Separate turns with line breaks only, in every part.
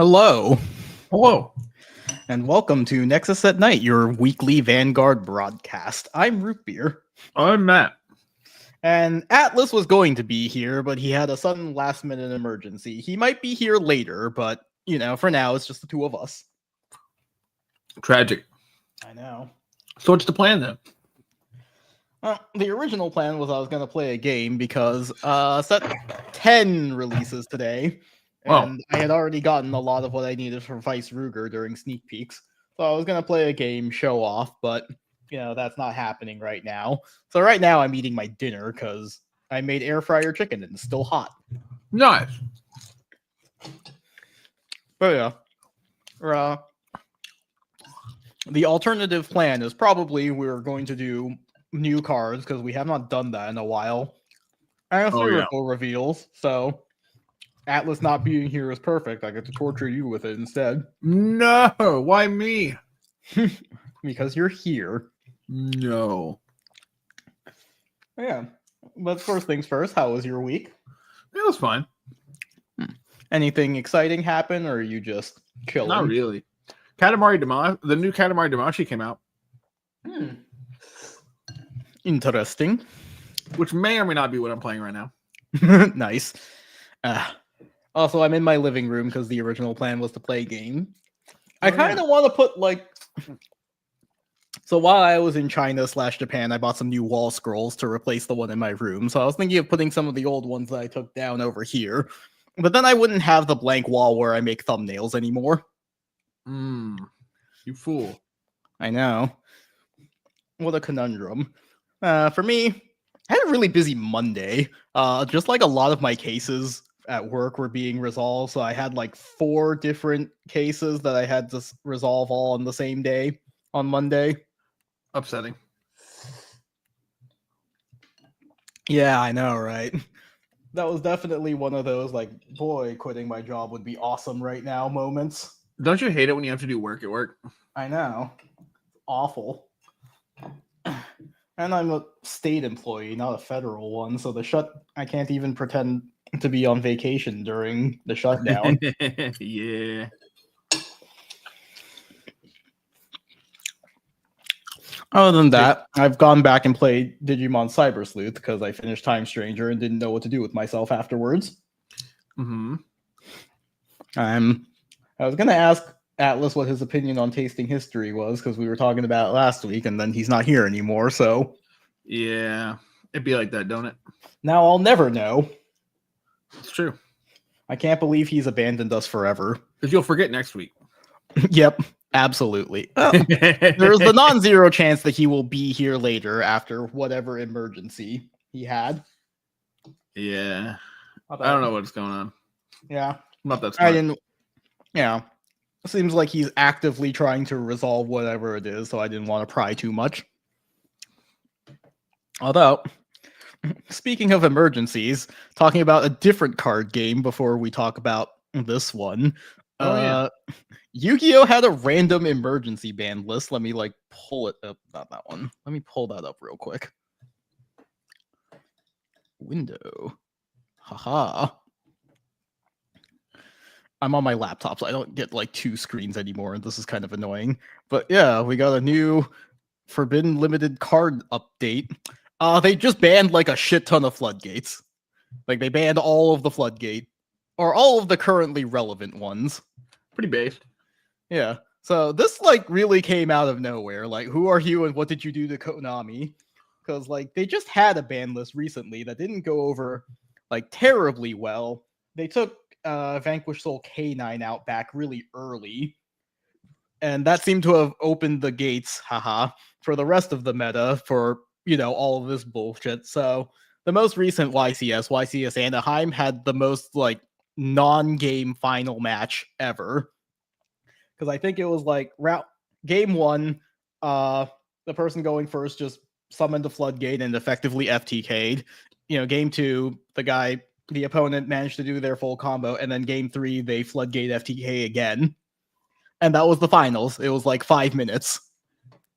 Hello,
Hello.
and welcome to Nexus at Night, your weekly Vanguard broadcast. I'm Root Beer,
I'm Matt.
and Atlas was going to be here, but he had a sudden last-minute emergency. He might be here later, but, for now, it's just the two of us.
Tragic.
I know.
So what's the plan then?
Well, the original plan was I was going to play a game because set 10 releases today, and I had already gotten a lot of what I needed for Vice Ruger during sneak peeks. So I was going to play a game, show off, but, that's not happening right now. So right now I'm eating my dinner because I made air fryer chicken and it's still hot.
Nice.
But yeah, the alternative plan is probably we're going to do new cards because we have not done that in a while. And theoretical reveals, so Atlas not being here is perfect. I get to torture you with it instead.
No, why me?
Because you're here.
No.
Yeah. But first things first, how was your week?
It was fine.
Anything exciting happen, or are you just chilling?
Not really. The new Katamari Damacy came out.
Interesting.
Which may or may not be what I'm playing right now.
Nice. Also, I'm in my living room because the original plan was to play a game. I kind of want to put So while I was in China/Japan, I bought some new wall scrolls to replace the one in my room. So I was thinking of putting some of the old ones that I took down over here. But then I wouldn't have the blank wall where I make thumbnails anymore.
You fool.
I know. What a conundrum. For me, I had a really busy Monday. Just like a lot of my cases at work were being resolved. So I had 4 different cases that I had to resolve all on the same day on Monday.
Upsetting.
Yeah, I know, right? That was definitely one of those, boy, quitting my job would be awesome right now moments.
Don't you hate it when you have to do work at work?
I know. Awful. And I'm a state employee, not a federal one, so I can't even pretend to be on vacation during the shutdown.
Yeah.
Other than that, I've gone back and played Digimon Cyber Sleuth because I finished Time Stranger and didn't know what to do with myself afterwards.
Mm-hmm.
I was going to ask Atlas what his opinion on tasting history was because we were talking about it last week and then he's not here anymore, so...
Yeah, it'd be like that, don't it?
Now I'll never know.
It's true.
I can't believe he's abandoned us forever.
Because you'll forget next week.
Yep, absolutely. There's the non-zero chance that he will be here later after whatever emergency he had.
Yeah. I don't know what's going on.
Yeah.
Not that smart.
Yeah. Seems like he's actively trying to resolve whatever it is, so I didn't want to pry too much. Although, speaking of emergencies, talking about a different card game before we talk about this one. Yu-Gi-Oh! Had a random emergency ban list. Let me pull it up. Not that one. Let me pull that up real quick. Window. Haha. I'm on my laptop, so I don't get 2 screens anymore, and this is kind of annoying. But yeah, we got a new Forbidden Limited card update. They just banned a shit ton of floodgates. They banned all of the floodgate, or all of the currently relevant ones.
Pretty based.
Yeah. So this really came out of nowhere. Who are you and what did you do to Konami? Because they just had a ban list recently that didn't go over terribly well. They took Vanquish Soul K9 out back really early. And that seemed to have opened the gates, for the rest of the meta for, all of this bullshit. So the most recent YCS Anaheim, had the most non-game final match ever. Because I think it was game 1, the person going first just summoned the floodgate and effectively FTK'd. Game 2, the opponent managed to do their full combo, and then game 3, they floodgate FTK again. And that was the finals. It was 5 minutes.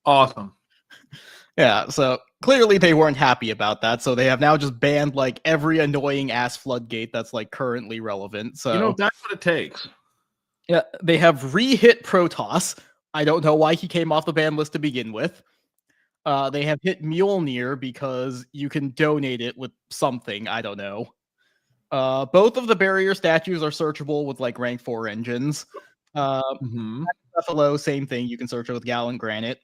Awesome.
Yeah, so clearly they weren't happy about that, so they have now just banned every annoying ass floodgate that's currently relevant. So
that's what it takes.
Yeah, they have re-hit Protoss. I don't know why he came off the ban list to begin with. They have hit Mjolnir because you can donate it with something. I don't know. Both of the barrier statues are searchable with like rank 4 engines. Buffalo, same thing. You can search it with Gallant Granite.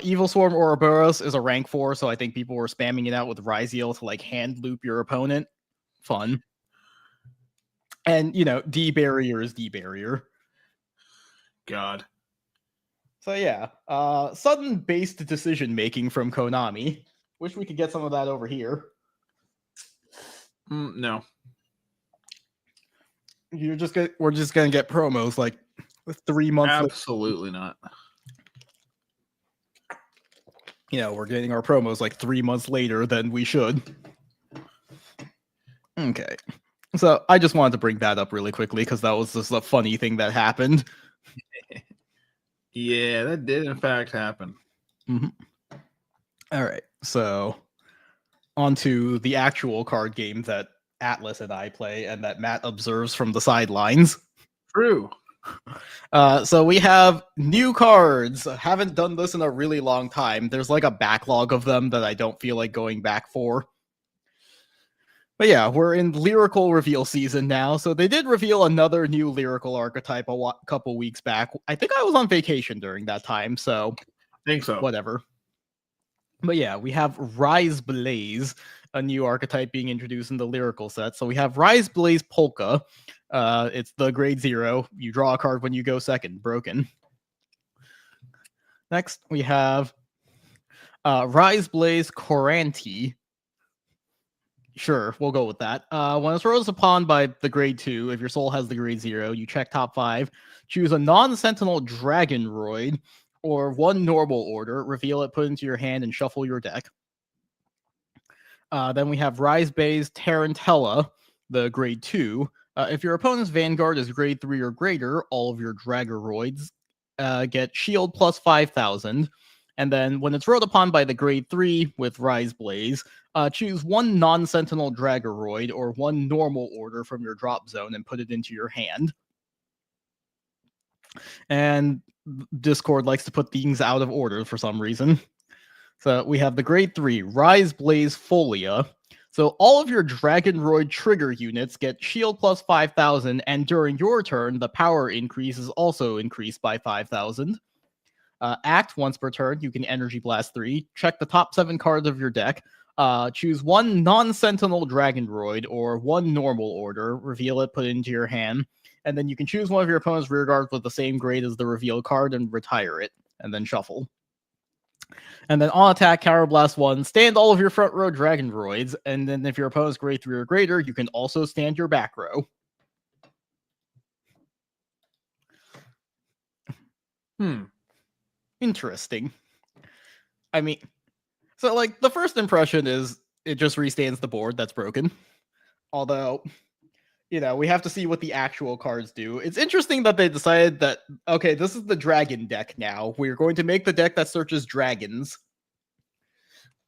Evil Swarm Ouroboros is a rank 4, so I think people were spamming it out with Ryziel to like hand loop your opponent. Fun. And D barrier is D barrier.
God.
So yeah, sudden based decision making from Konami. Wish we could get some of that over here.
No.
We're just gonna get promos like 3 months.
Absolutely not.
We're getting our promos like 3 months later than we should. Okay. So I just wanted to bring that up really quickly because that was just a funny thing that happened.
Yeah, that did in fact happen.
All right. So on to the actual card game that Atlas and I play and that Matt observes from the sidelines.
True.
So we have new cards. I haven't done this in a really long time. There's like a backlog of them that I don't feel like going back for. But yeah, we're in lyrical reveal season now. So they did reveal another new lyrical archetype a couple weeks back. I think I was on vacation during that time, so
I think so.
Whatever. But yeah, we have Rise Blaze, a new archetype being introduced in the lyrical set. So we have Rise Blaze Polka. It's the grade 0. You draw a card when you go second. Broken. Next, we have Rise Blaze Coranti. Sure, we'll go with that. When it's rose upon by the grade 2, if your soul has the grade 0, you check top 5, choose a non-sentinel Dragonroid or one normal order, reveal it, put it into your hand, and shuffle your deck. Then we have Rise Blaze Tarantella, the grade 2. If your opponent's Vanguard is grade 3 or greater, all of your Dragoroids get shield plus 5,000. And then when it's rode upon by the grade 3 with Rise Blaze, choose one non-sentinel Dragoroid or one normal order from your drop zone and put it into your hand. And Discord likes to put things out of order for some reason. So we have the grade 3, Rise Blaze Folia. So all of your Dragoroid trigger units get shield plus 5,000, and during your turn, the power increase is also increased by 5,000. Act once per turn, you can Energy Blast 3, check the top 7 cards of your deck, choose one non-sentinel Dragoroid or one normal order, reveal it, put it into your hand, and then you can choose one of your opponent's rear guards with the same grade as the reveal card and retire it, and then shuffle. And then on attack, Counter Blast 1, stand all of your front row Dragoroids, and then if your opponent's grade 3 or greater, you can also stand your back row. Interesting. I mean, so like the first impression is it just restands the board that's broken. Although, we have to see what the actual cards do. It's interesting that they decided that, okay, this is the dragon deck now. We're going to make the deck that searches dragons.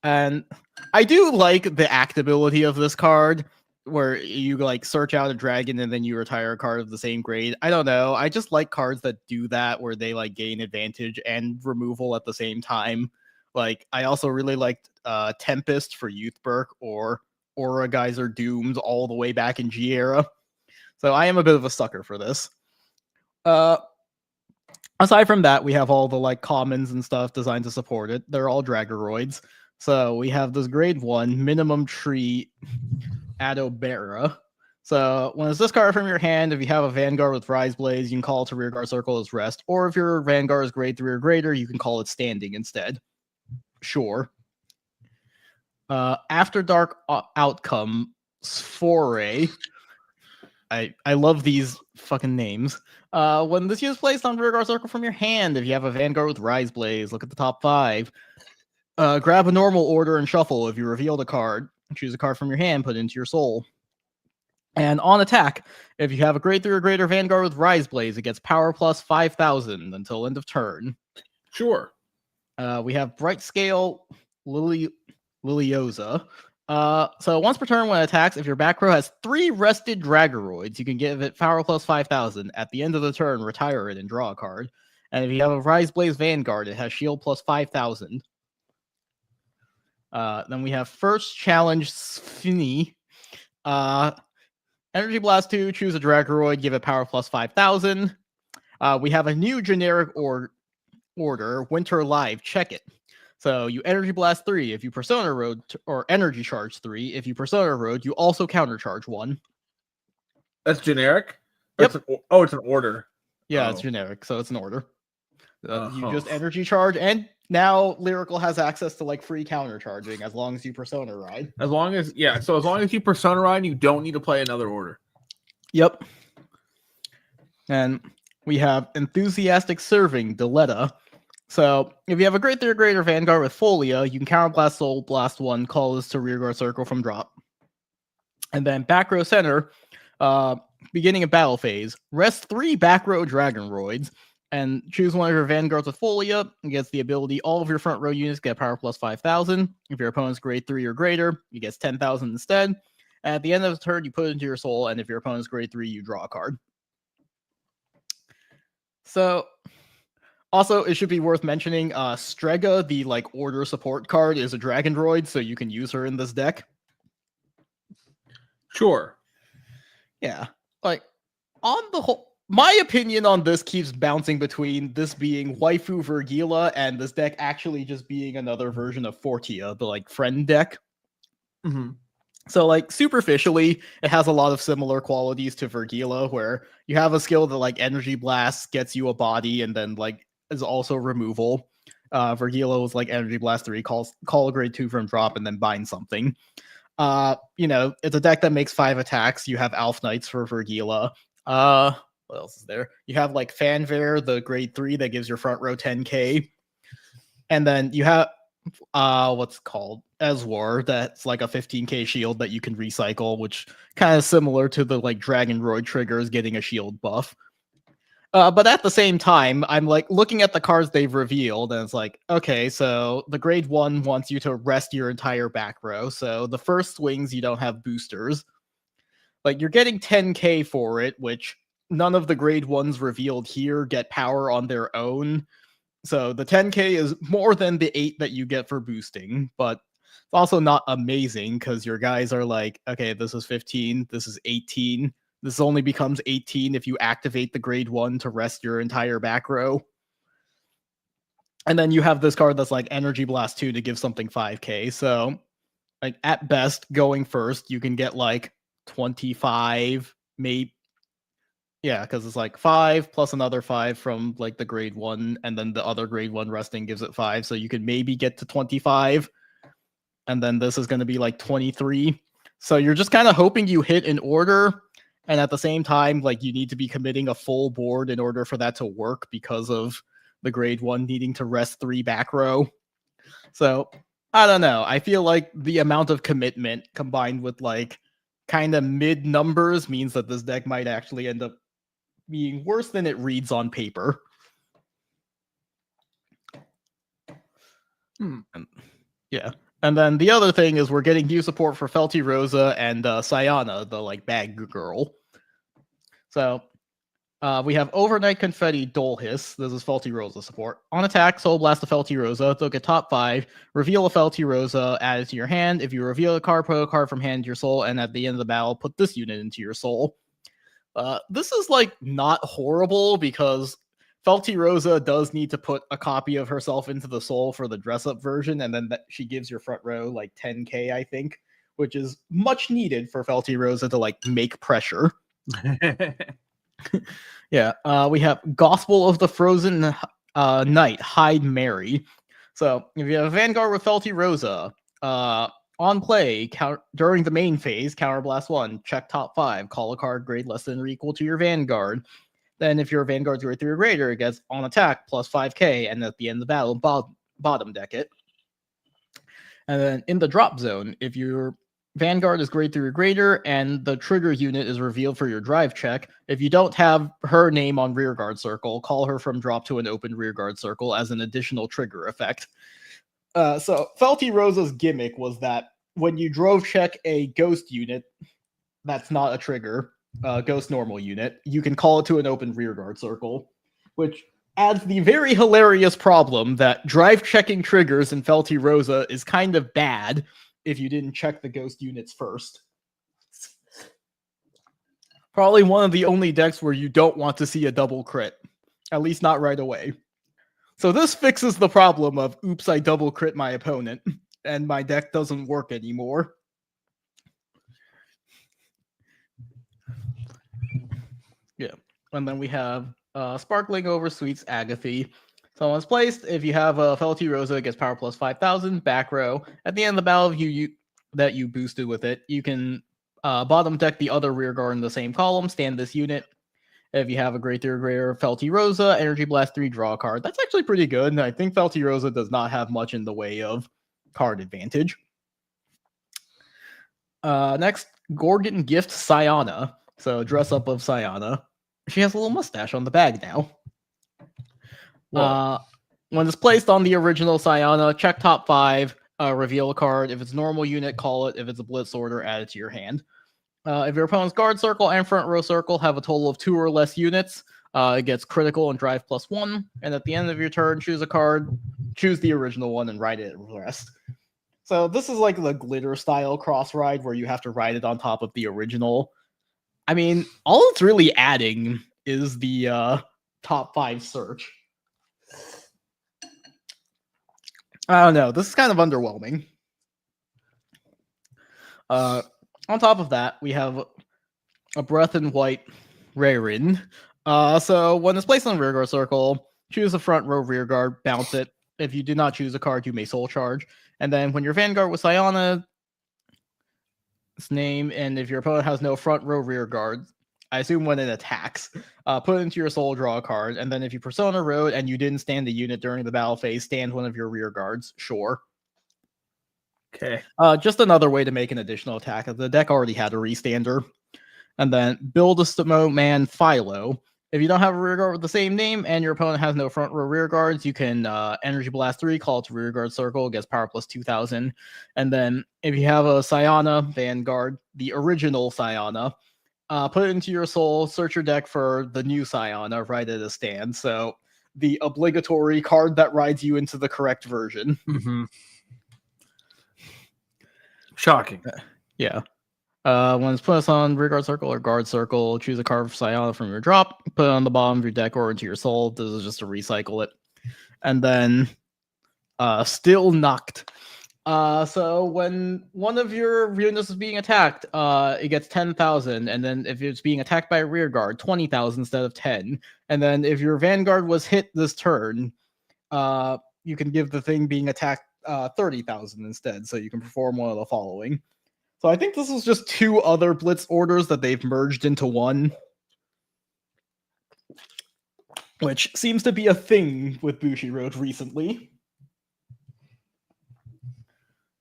And I do like the actability of this card, where you like search out a dragon and then you retire a card of the same grade. I don't know. I just like cards that do that, where they like gain advantage and removal at the same time. Like, I also really liked Tempest for Youth Berk or Aura Geyser Doomed all the way back in G era. So I am a bit of a sucker for this. Aside from that, we have all the like commons and stuff designed to support it. They're all Dragoroids. So we have this grade 1 minimum tree Adobera. So when it's discarded from your hand, if you have a Vanguard with Rise Blaze, you can call it to rear guard circle as rest. Or if your Vanguard is grade 3 or greater, you can call it standing instead. Sure. After Dark Outcome Foray. I love these fucking names. When this is placed on rear guard circle from your hand, if you have a Vanguard with Rise Blaze, look at the top 5. Grab a normal order and shuffle. If you revealed a card, choose a card from your hand, put it into your soul. And on attack, if you have a grade 3 or greater Vanguard with Rise Blaze, it gets power plus 5,000 until end of turn.
Sure.
We have Bright Scale Liliosa. So once per turn when it attacks, if your back row has 3 rested Dragoroids, you can give it power plus 5,000. At the end of the turn, retire it and draw a card. And if you have a Rise Blaze Vanguard, it has shield plus 5,000. Then we have First Challenge Sphini. Energy Blast 2, choose a Dragoroid, give it power plus 5,000. We have a new generic order, Winter Live, check it. So you Energy Blast 3 if you Persona Road, or Energy Charge 3 if you Persona Road, you also countercharge 1.
That's generic?
Yep.
It's an order.
Yeah, it's generic, so it's an order. You just Energy Charge, and now Lyrical has access to like free countercharging as long as you Persona Ride.
As long as you Persona Ride, you don't need to play another order.
Yep. And we have Enthusiastic Serving, Deletta. So, if you have a Great 3 or greater Vanguard with Folia, you can Counterblast Soul Blast 1, call this to Rearguard Circle from drop. And then Back Row Center, beginning of battle phase, rest 3 Back Row Dragoroids, and choose one of your Vanguards with Folia. It gets the ability, all of your front row units get power plus 5,000. If your opponent's Grade 3 or greater, it gets 10,000 instead. And at the end of the turn, you put it into your soul, and if your opponent's Grade 3, you draw a card. So... Also, it should be worth mentioning, Strega, the like order support card, is a Dragon Droid, so you can use her in this deck.
Sure.
Yeah. Like, on the whole, my opinion on this keeps bouncing between this being Waifu Vergila and this deck actually just being another version of Fortia, the like friend deck.
Mm-hmm.
So, like, superficially, it has a lot of similar qualities to Vergila, where you have a skill that, like, Energy Blast gets you a body, and then, like, is also removal. Vergila was, like, Energy Blast 3, call a Grade 2 from drop, and then bind something. It's a deck that makes 5 attacks. You have Elf Knights for Vergila. What else is there? You have, like, Fanfare, the Grade 3 that gives your front row 10k. And then you have... what's called Eswar, that's like a 15k shield that you can recycle, which kind of similar to the like Dragon Roid triggers getting a shield buff. But at the same time, I'm like looking at the cards they've revealed, and it's like, okay, so the Grade 1 wants you to rest your entire back row. So the first swings, you don't have boosters. Like, you're getting 10k for it, which none of the Grade 1s revealed here get power on their own. So the 10k is more than the 8 that you get for boosting, but it's also not amazing because your guys are like, okay, this is 15, this is 18. This only becomes 18 if you activate the Grade 1 to rest your entire back row. And then you have this card that's like Energy Blast 2 to give something 5k. So, like, at best, going first, you can get like 25, maybe. Yeah, because it's like 5 plus another 5 from like the Grade 1, and then the other Grade 1 resting gives it 5. So you could maybe get to 25. And then this is going to be like 23. So you're just kind of hoping you hit an order. And at the same time, like, you need to be committing a full board in order for that to work because of the Grade 1 needing to rest 3 back row. So, I don't know. I feel like the amount of commitment combined with, like, kind of mid numbers means that this deck might actually end up being worse than it reads on paper. Yeah. And then the other thing is we're getting new support for Felty Rosa and Sayana, the, like, bag girl. So, we have Overnight Confetti Dole Hiss. This is Felty Rosa support. On attack, Soul Blast a Felty Rosa. Look at top 5. Reveal a Felty Rosa, add it to your hand. If you reveal a card, put a card from hand to your soul, and at the end of the battle, put this unit into your soul. This is, like, not horrible because Felty Rosa does need to put a copy of herself into the soul for the dress-up version, and then she gives your front row, like, 10k, I think, which is much needed for Felty Rosa to, like, make pressure. Yeah, we have Gospel of the Frozen Knight, Hide Mary. So, if you have a Vanguard with Felty Rosa, on play, during the main phase, Counterblast 1, check top 5, call a card grade less than or equal to your Vanguard. Then if your Vanguard's grade 3 or greater, it gets on attack plus 5k, and at the end of the battle, bottom deck it. And then in the drop zone, if your Vanguard is grade 3 or greater, and the trigger unit is revealed for your drive check, if you don't have her name on Rearguard Circle, call her from drop to an open Rearguard Circle as an additional trigger effect. So Felty Rosa's gimmick was that when you drove check a ghost unit, that's not a trigger, ghost normal unit, you can call it to an open rearguard circle, which adds the very hilarious problem that drive checking triggers in Felty Rosa is kind of bad if you didn't check the ghost units first. Probably one of the only decks where you don't want to see a double crit, at least not right away. So this fixes the problem of, oops, I double crit my opponent, and my deck doesn't work anymore. Yeah, and then we have Sparkling Oversweet's Agathy. So once placed, if you have a Felty Rosa, it gets power plus 5,000, back row. At the end of the battle, that you boosted with it, you can bottom deck the other rear guard in the same column, stand this unit. If you have a Great Theory Greater Felty Rosa, Energy Blast 3, draw a card. That's actually pretty good, and I think Felty Rosa does not have much in the way of card advantage. Next, Gorgon Gift Sayana. So dress up of Sayana. She has a little mustache on the bag now. When it's placed on the original Sayana, check top 5, reveal a card. If it's a normal unit, call it. If it's a blitz order, add it to your hand. If your opponent's guard circle and front row circle have a total of 2 or less units, it gets critical and drive +1. And at the end of your turn, choose a card, choose the original one, and ride it at rest. So this is like the glitter style cross ride where you have to ride it on top of the original. I mean, all it's really adding is the top 5 search. I don't know. This is kind of underwhelming. On top of that, we have a Breath in White Rarin. So when it's placed on the rearguard circle, choose a front row rearguard, bounce it. If you do not choose a card, you may soul charge. And then when your Vanguard with Sayana's name, and if your opponent has no front row rearguard, I assume when it attacks, put it into your soul, draw a card. And then if you Persona Road and you didn't stand the unit during the battle phase, stand one of your rearguards, sure.
Okay.
Just another way to make an additional attack. The deck already had a restander. And then build a Stamo Man Philo. If you don't have a rearguard with the same name and your opponent has no front row rearguards, you can Energy Blast 3, call it to rearguard circle, gets power plus 2,000. And then if you have a Sayana Vanguard, the original Sayana, put it into your soul, search your deck for the new Sayana, ride it as stand. So the obligatory card that rides you into the correct version.
Mm-hmm. Shocking.
Yeah. When it's put on rearguard circle or guard circle, choose a card for Sayana from your drop, put it on the bottom of your deck or into your soul. This is just to recycle it. And then Still Knocked. So when one of your units is being attacked, it gets 10,000, and then if it's being attacked by a rearguard, 20,000 instead of 10. And then if your Vanguard was hit this turn, you can give the thing being attacked 30,000 instead, so you can perform one of the following. So I think this is just 2 other blitz orders that they've merged into one, which seems to be a thing with Bushiroad recently.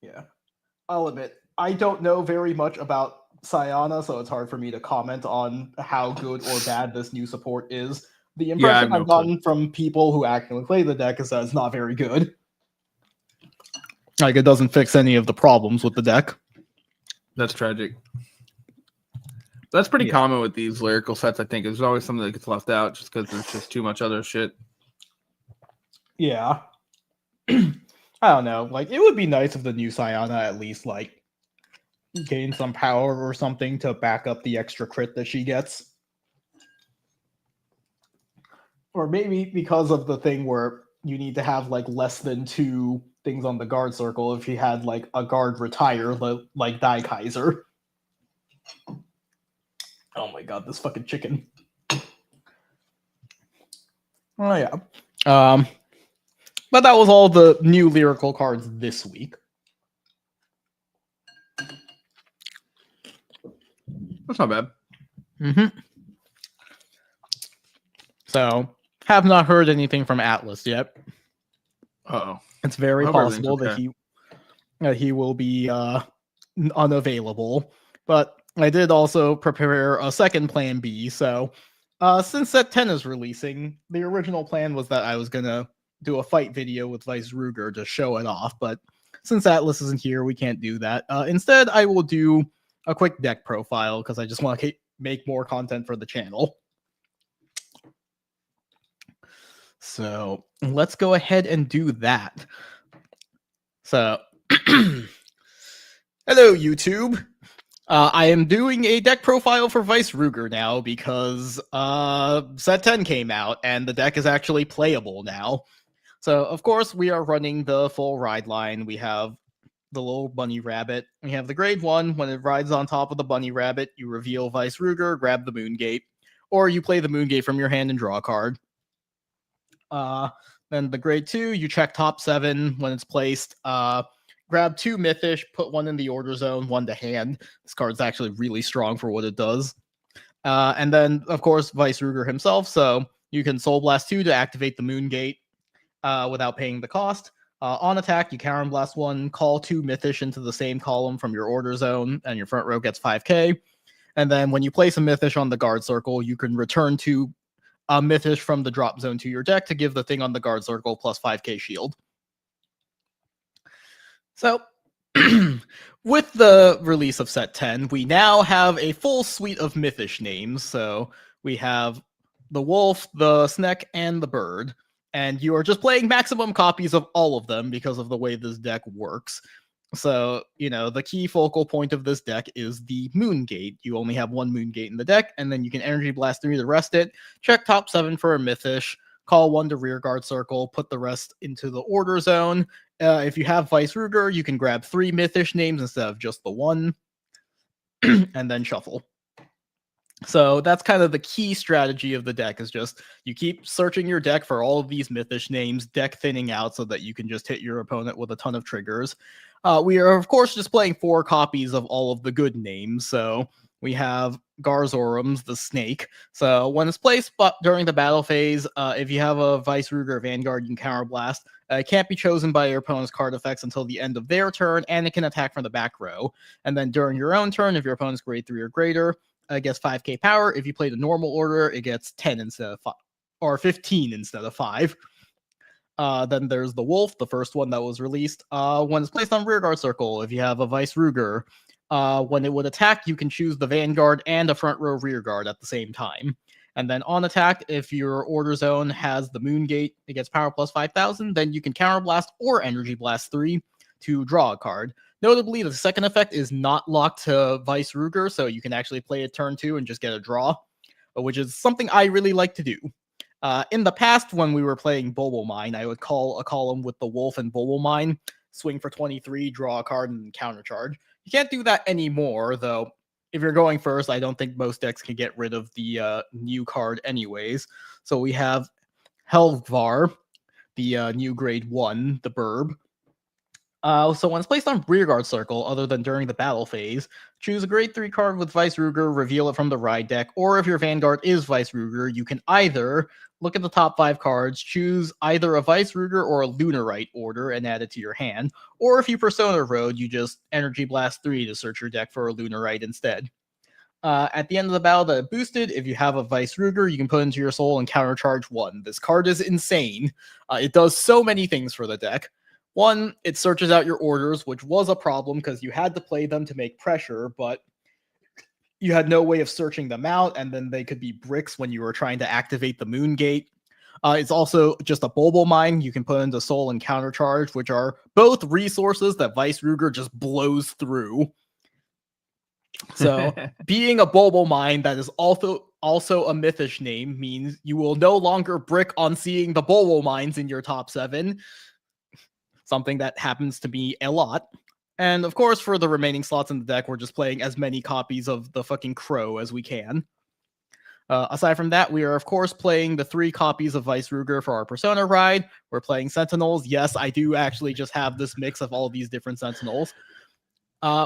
Yeah. I'll admit, I don't know very much about Sayana, so it's hard for me to comment on how good or bad this new support is. The impression I've gotten from people who actually play the deck is that it's not very good. Like, it doesn't fix any of the problems with the deck.
That's tragic. That's pretty common with these lyrical sets, I think. There's always something that gets left out just because there's just too much other shit.
Yeah. I don't know. Like, it would be nice if the new Sayana at least, like, gained some power or something to back up the extra crit that she gets. Or maybe because of the thing where you need to have, like, less than 2 things on the guard circle if you had, like, a guard retire, like Dai Kaiser. Oh my god, this fucking chicken. Oh yeah. But that was all the new lyrical cards this week.
That's not bad.
Mm-hmm. So, have not heard anything from Atlas yet.
Uh-oh.
It's very possible that he will be unavailable. But I did also prepare a second plan B. So, since Set 10 is releasing, the original plan was that I was going to do a fight video with Vice Ruger to show it off. But since Atlas isn't here, we can't do that. Instead, I will do a quick deck profile because I just want to make more content for the channel. So let's go ahead and do that. So, hello, YouTube. I am doing a deck profile for Vice Ruger now because set 10 came out and the deck is actually playable now. So, of course, we are running the full ride line. We have the little bunny rabbit. We have the grade 1. When it rides on top of the bunny rabbit, you reveal Vice Ruger, grab the Moongate, or you play the Moongate from your hand and draw a card. Then the grade 2, you check top 7 when it's placed. Grab 2 Mythish, put 1 in the order zone, 1 to hand. This card's actually really strong for what it does. And then, of course, Vice Ruger himself. So you can Soul Blast 2 to activate the Moongate without paying the cost. On attack, you Karen Blast 1, call 2 Mythish into the same column from your order zone, and your front row gets 5k. And then when you place a Mythish on the guard circle, you can return 2 Mythish from the drop zone to your deck to give the thing on the guard circle plus 5k shield. So, with the release of set 10, we now have a full suite of Mythish names. So, we have the wolf, the sneck, and the bird. And you are just playing maximum copies of all of them because of the way this deck works. So, the key focal point of this deck is the Moongate. You only have 1 Moongate in the deck, and then you can Energy Blast 3 to rest it, check top 7 for a Mythish, call 1 to rear guard circle, put the rest into the order zone. If you have Vice Ruger, you can grab 3 Mythish names instead of just the 1, and then shuffle. So that's kind of the key strategy of the deck, is just you keep searching your deck for all of these Mythish names, deck thinning out so that you can just hit your opponent with a ton of triggers. We are, of course, just playing 4 copies of all of the good names. So we have Garzorum's the snake. So when it's placed during the battle phase, if you have a Vice Ruger Vanguard, you can counterblast. It can't be chosen by your opponent's card effects until the end of their turn, and it can attack from the back row. And then during your own turn, if your opponent's grade 3 or greater, it gets 5k power. If you play the normal order, it gets 10 instead of 5, or 15 instead of 5. Then there's the wolf, the first one that was released. When it's placed on rearguard circle, if you have a Vice Ruger, when it would attack, you can choose the Vanguard and a front row rearguard at the same time. And then on attack, if your order zone has the Moongate, it gets power plus 5,000, then you can counterblast or Energy Blast 3 to draw a card. Notably, the second effect is not locked to Vice Ruger, so you can actually play it turn 2 and just get a draw, which is something I really like to do. In the past, when we were playing Bulbul Mine, I would call a column with the Wolf and Bulbul Mine, swing for 23, draw a card, and countercharge. You can't do that anymore, though. If you're going first, I don't think most decks can get rid of the new card anyways. So we have Helvar, the new grade 1, the Burb. So when it's placed on rearguard circle, other than during the battle phase, choose a grade 3 card with Vice Ruger, reveal it from the ride deck, or if your Vanguard is Vice Ruger, you can either look at the top 5 cards, choose either a Vice Ruger or a Lunarite order and add it to your hand, or if you Persona Road, you just Energy Blast 3 to search your deck for a Lunarite instead. At the end of the battle that it boosted, if you have a Vice Ruger, you can put it into your soul and countercharge 1. This card is insane. It does so many things for the deck. 1, it searches out your orders, which was a problem because you had to play them to make pressure, but you had no way of searching them out, and then they could be bricks when you were trying to activate the Moongate. It's also just a Bulbul Mine you can put into Soul and Countercharge, which are both resources that Vice Ruger just blows through. So being a Bulbul Mine that is also a Mythish name means you will no longer brick on seeing the Bulbul Mines in your top 7. Something that happens to me a lot. And of course, for the remaining slots in the deck, we're just playing as many copies of the fucking Crow as we can. Aside from that, we are, of course, playing the 3 copies of Vice Ruger for our Persona ride. We're playing Sentinels. Yes, I do actually just have this mix of all these different Sentinels.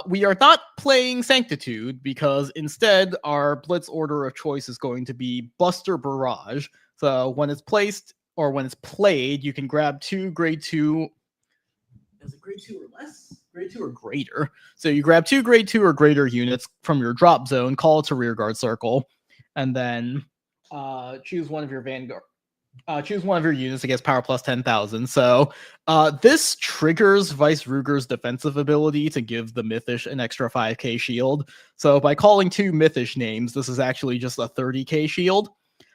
We are not playing Sanctitude because instead, our Blitz order of choice is going to be Buster Barrage. So when it's placed, or when it's played, you can grab 2 grade 2... Is it grade 2 or less? Grade 2 or greater. So you grab 2 grade 2 or greater units from your drop zone, call it to rearguard circle, and then choose one of your Vanguard. Choose one of your units that gets power plus 10,000. So this triggers Vice Ruger's defensive ability to give the Mythish an extra 5k shield. So by calling 2 Mythish names, this is actually just a 30k shield.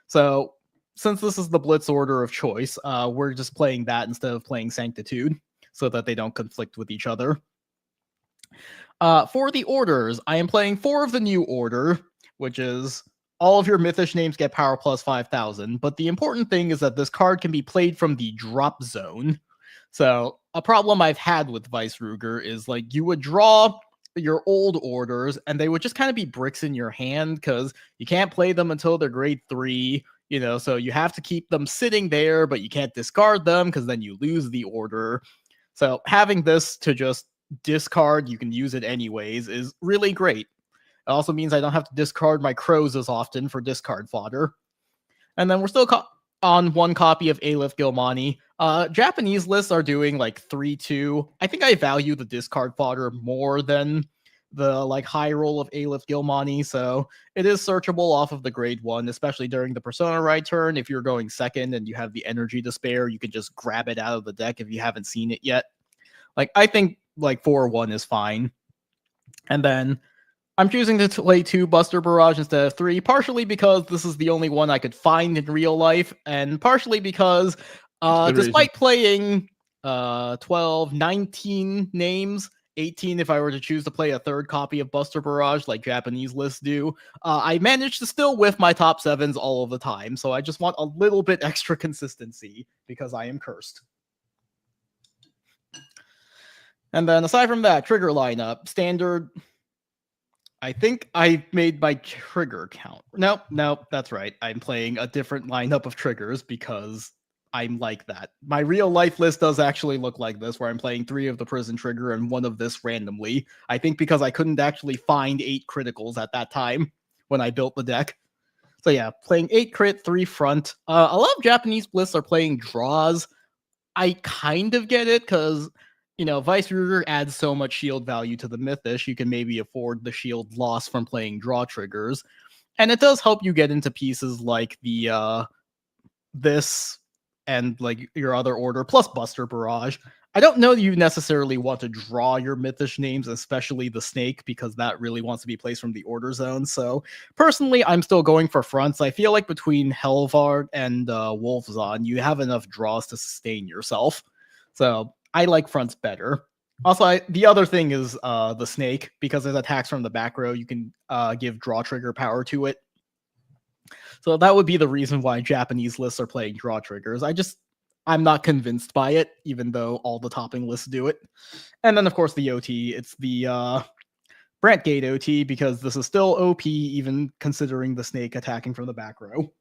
So since this is the Blitz order of choice, we're just playing that instead of playing Sanctitude so that they don't conflict with each other. For the orders, I am playing 4 of the new order, which is all of your Mythish names get power plus 5,000. But the important thing is that this card can be played from the drop zone. So a problem I've had with Vice Ruger is like you would draw your old orders and they would just kind of be bricks in your hand because you can't play them until they're grade 3. You know, so you have to keep them sitting there, but you can't discard them because then you lose the order. So having this to just discard, you can use it anyways, is really great. It also means I don't have to discard my crows as often for discard fodder. And then we're still on 1 copy of Aleph Gilmani. Japanese lists are doing like 3-2. I think I value the discard fodder more than the like high roll of Aleph Gilmani, so it is searchable off of the grade 1, especially during the Persona Ride turn. If you're going second and you have the energy to spare, you can just grab it out of the deck if you haven't seen it yet. Like, I think like 4-1 is fine. And then I'm choosing to play 2 Buster Barrage instead of 3, partially because this is the only one I could find in real life, and partially because despite playing 12, 19 names, 18 if I were to choose to play a 3rd copy of Buster Barrage like Japanese lists do, I managed to still whiff my top 7s all of the time, so I just want a little bit extra consistency because I am cursed. And then aside from that, trigger lineup, standard. I think I made my trigger count. Nope, that's right. I'm playing a different lineup of triggers because I'm like that. My real life list does actually look like this, where I'm playing 3 of the prison trigger and 1 of this randomly. I think because I couldn't actually find 8 criticals at that time when I built the deck. So yeah, playing 8 crit, 3 front. A lot of Japanese lists are playing draws. I kind of get it because, you know, Vice Ruger adds so much shield value to the Mythish, you can maybe afford the shield loss from playing draw triggers. And it does help you get into pieces like the this and like your other order, plus Buster Barrage. I don't know that you necessarily want to draw your Mythish names, especially the Snake, because that really wants to be placed from the order zone. So personally, I'm still going for fronts. I feel like between Helvard and Wolfzon, you have enough draws to sustain yourself. So I like fronts better. Also, the other thing is the Snake, because there's attacks from the back row, you can give draw trigger power to it. So that would be the reason why Japanese lists are playing draw triggers. I'm not convinced by it, even though all the topping lists do it. And then, of course, the OT. It's the Brantgate OT, because this is still OP, even considering the Snake attacking from the back row.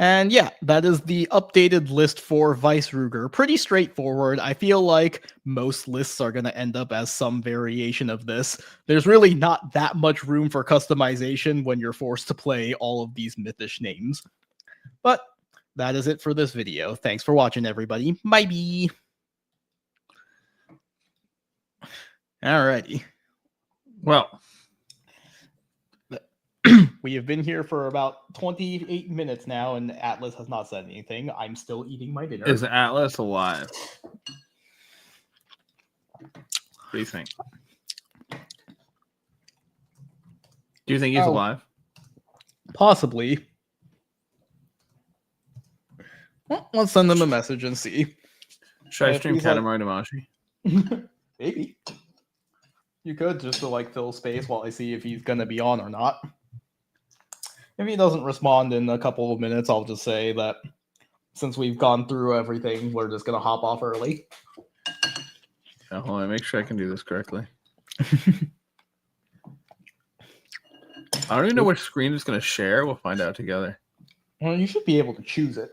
And yeah, that is the updated list for Vice Ruger. Pretty straightforward. I feel like most lists are going to end up as some variation of this. There's really not that much room for customization when you're forced to play all of these Mythish names. But that is it for this video. Thanks for watching, everybody. Bye-bye. Alrighty.
Well,
we have been here for about 28 minutes now, and Atlas has not said anything. I'm still eating my dinner.
Is Atlas alive? What do you think? Do you think he's alive?
Possibly. Well, let's send them a message and see.
Should I stream Katamari Damacy?
Maybe. You could, just to like fill space while I see if he's gonna be on or not. If he doesn't respond in a couple of minutes, I'll just say that since we've gone through everything, we're just gonna hop off early.
Yeah, hold on, make sure I can do this correctly. I don't even know which screen it's gonna share. We'll find out together.
Well, you should be able to choose it.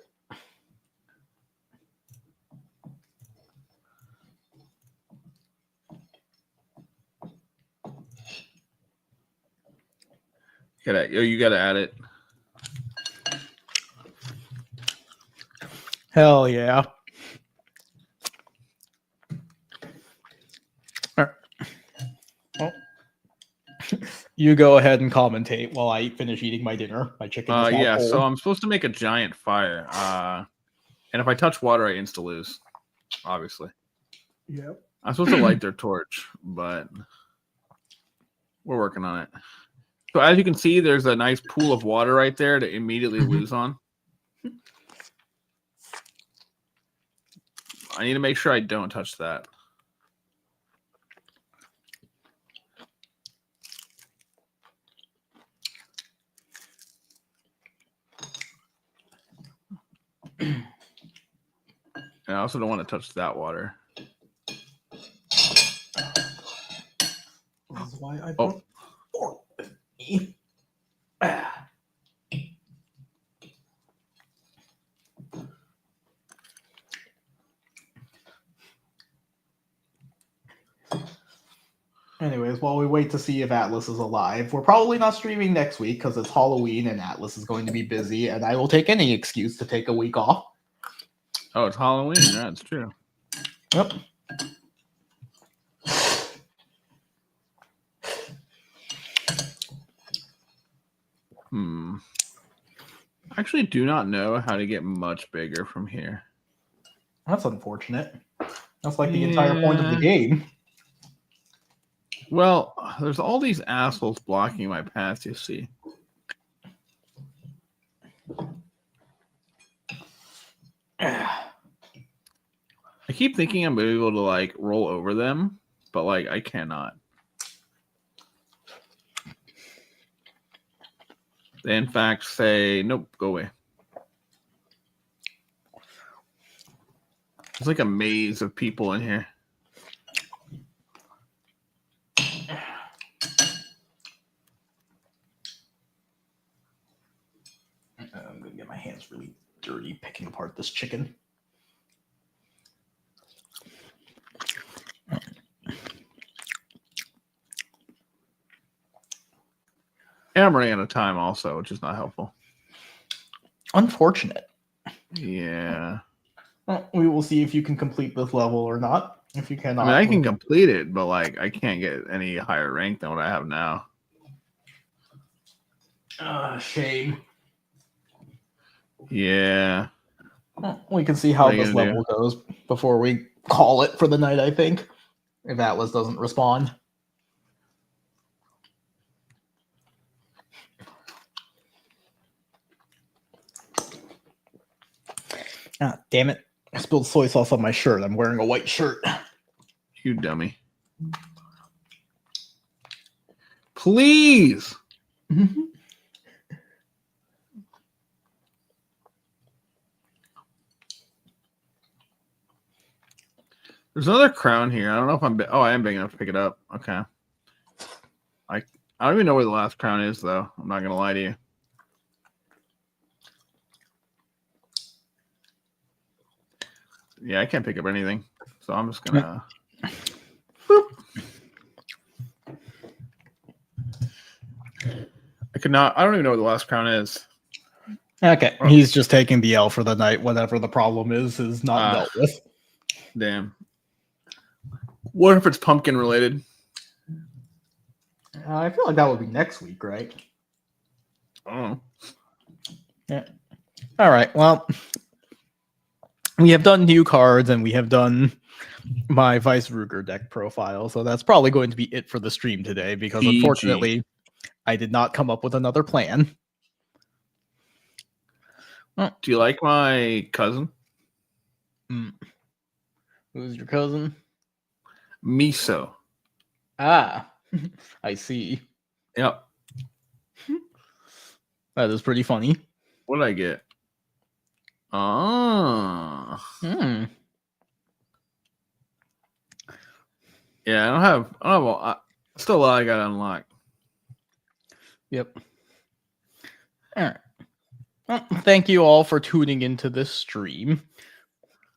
You gotta add it.
Hell yeah. Oh. You go ahead and commentate while I finish eating my dinner. My chicken is now
Yeah,
cold.
so I'm supposed to make a giant fire. And if I touch water, I insta lose. Obviously.
Yep.
I'm supposed to light their torch, but we're working on it. So as you can see, there's a nice pool of water right there to immediately lose on. I need to make sure I don't touch that. And I also don't want to touch that water.
This is why I brought fork with me. Anyways, while we wait to see if Atlas is alive, we're probably not streaming next week because it's Halloween and Atlas is going to be busy, and I will take any excuse to take a week off.
Oh, it's Halloween. Yeah, it's true.
Yep.
I actually do not know how to get much bigger from here.
That's unfortunate. That's like the entire point of the game.
Well, there's all these assholes blocking my path, you see. I keep thinking I'm going to be able to, like, roll over them, but, like, I cannot. They, in fact, say, nope, go away. It's like a maze of people in here.
I'm going to get my hands really dirty picking apart this chicken.
And I'm running out of time also, which is not helpful.
Unfortunate.
Yeah.
Well, we will see if you can complete this level or not. If you cannot,
I mean, I can complete it, but like I can't get any higher rank than what I have now.
Shame.
Yeah.
Well, we can see how this level goes before we call it for the night, I think. If Atlas doesn't respond. Ah, damn it. I spilled soy sauce on my shirt. I'm wearing a white shirt.
You dummy. Please. There's another crown here. I don't know if I'm... I am big enough to pick it up. Okay. I don't even know where the last crown is, though. I'm not going to lie to you. Yeah, I can't pick up anything. So I'm just going to... I don't even know what the last crown is.
Okay, he's just taking the L for the night. Whatever the problem is not dealt with.
Damn. What if it's pumpkin related?
I feel like that would be next week, right?
Oh.
Yeah. All right. Well, we have done new cards and we have done my Vice Ruger deck profile, so that's probably going to be it for the stream today because unfortunately, I did not come up with another plan.
Do you like my cousin?
Who's your cousin?
Miso.
Ah, I see.
Yep.
That is pretty funny.
What did I get? Oh. Yeah, I don't have still a lot I got to unlock.
Yep. All right. Well, thank you all for tuning into this stream.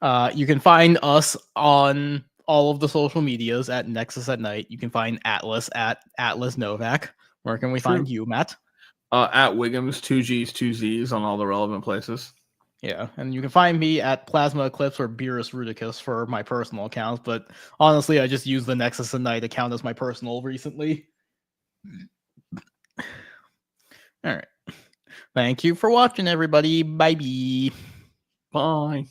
You can find us on all of the social medias at Nexus at Night. You can find Atlas at Atlas Novak. Where can we find you, Matt?
At Wiggums, 2 G's, 2 Z's on all the relevant places.
Yeah, and you can find me at Plasma Eclipse or Beerus Rudicus for my personal accounts, but honestly, I just use the Nexus at Night account as my personal recently. All right. Thank you for watching, everybody. Bye.
Bye.